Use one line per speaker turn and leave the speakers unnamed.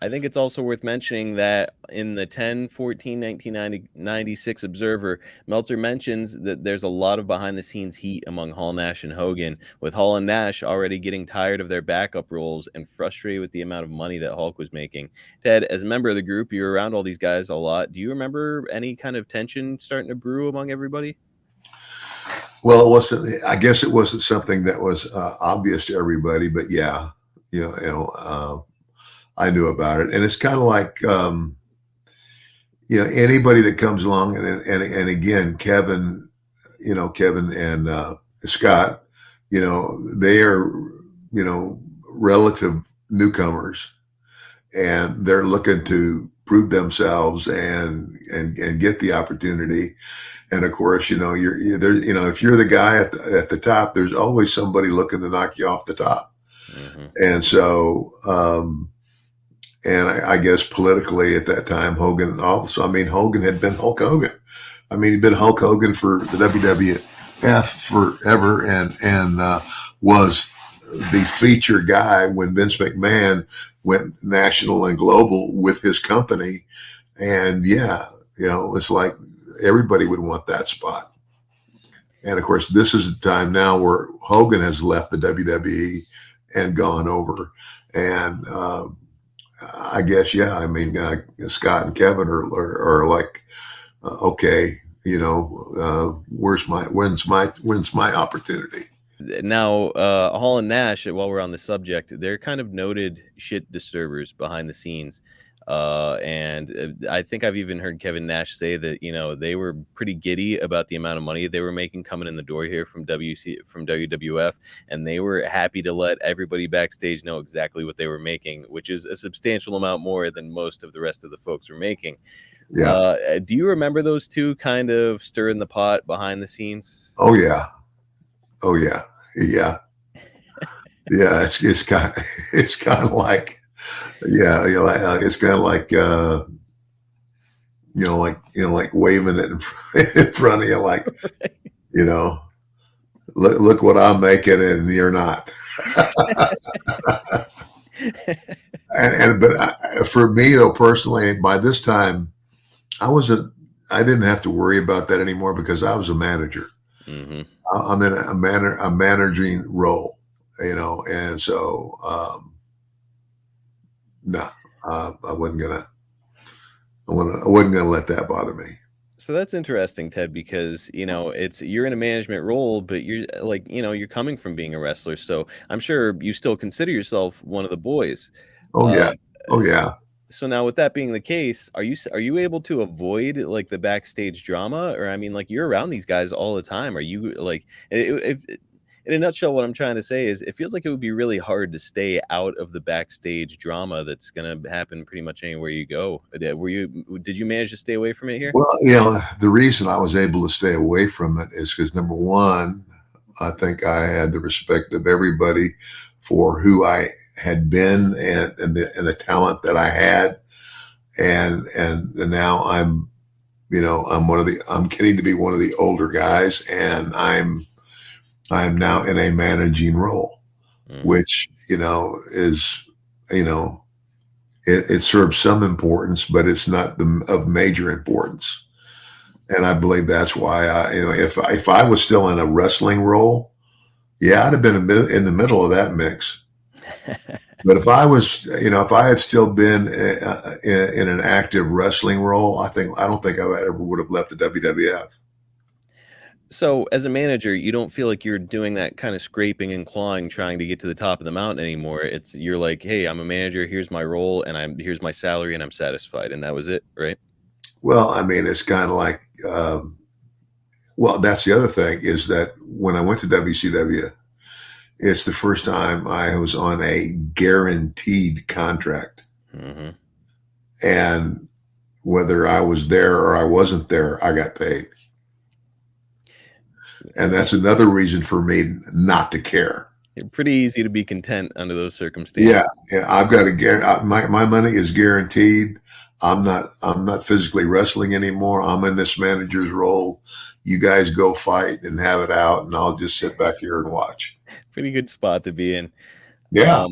I think it's also worth mentioning that in the 10/14/1996 Observer, Meltzer mentions that there's a lot of behind-the-scenes heat among Hall, Nash, and Hogan, with Hall and Nash already getting tired of their backup roles and frustrated with the amount of money that Hulk was making. Ted, as a member of the group, you're around all these guys a lot. Do you remember any kind of tension starting to brew among everybody?
Well, it wasn't. I guess it wasn't something that was obvious to everybody, but yeah, I knew about it, and it's kind of like anybody that comes along, and again, Kevin, Kevin and Scott, they are relative newcomers, and they're looking to prove themselves and get the opportunity. And of course, you're there. If you're the guy at the top, there's always somebody looking to knock you off the top.
Hmm.
And so, and I guess politically at that time, Hogan also. I mean, Hogan had been Hulk Hogan. I mean, he'd been Hulk Hogan for the WWF forever, and was the feature guy when Vince McMahon went national and global with his company. And yeah, it's like everybody would want that spot. And of course, this is a time now where Hogan has left the WWE and gone over. And I guess, yeah, I mean, Scott and Kevin are like, okay, when's my opportunity?
Now, Hall and Nash, while we're on the subject, they're kind of noted shit disturbers behind the scenes. And I think I've even heard Kevin Nash say that, they were pretty giddy about the amount of money they were making coming in the door here from WWF, and they were happy to let everybody backstage know exactly what they were making, which is a substantial amount more than most of the rest of the folks were making.
Yeah.
Do you remember those two kind of stirring the pot behind the scenes?
Oh yeah. Oh yeah. Yeah. Yeah. It's kind of like, yeah, it's kind of like, like waving it in front of you, like, you know, look what I'm making and you're not. But for me though, personally, by this time, I wasn't. I didn't have to worry about that anymore because I was a manager.
Hmm.
I'm in a managing role, and so no, I wasn't gonna. I wasn't gonna let that bother me.
So that's interesting, Ted, because you're in a management role, but you're like, you're coming from being a wrestler. So I'm sure you still consider yourself one of the boys.
Oh
Uh,
yeah. Oh
s-
yeah.
so now with that being the case, are you able to avoid like the backstage drama? Or I mean, like you're around these guys all the time. Are you like if in a nutshell, what I'm trying to say is it feels like it would be really hard to stay out of the backstage drama that's gonna happen pretty much anywhere you go. Did you manage to stay away from it here?
Well, the reason I was able to stay away from it is because number one, I think I had the respect of everybody for who I had been and the talent that I had, and now I'm getting to be one of the older guys, and I'm now in a managing role,
Hmm.
which is you know it serves some importance, but it's not of major importance. And I believe that's why if I was still in a wrestling role, yeah, I'd have been in the middle of that mix. But if I had still been in an active wrestling role, I don't think I ever would have left the WWF.
So, as a manager, you don't feel like you're doing that kind of scraping and clawing trying to get to the top of the mountain anymore. You're like, "Hey, I'm a manager, here's my role, and here's my salary, and I'm satisfied." And that was it, right?
Well, I mean, it's kind of like, well, that's the other thing is that when I went to WCW, it's the first time I was on a guaranteed contract.
Mhm.
And whether I was there or I wasn't there, I got paid. And that's another reason for me not to care.
Pretty easy to be content under those circumstances.
Yeah, yeah, I've got to my money is guaranteed. I'm not physically wrestling anymore. I'm in this manager's role. You guys go fight and have it out, and I'll just sit back here and watch.
Pretty good spot to be in.
Yeah.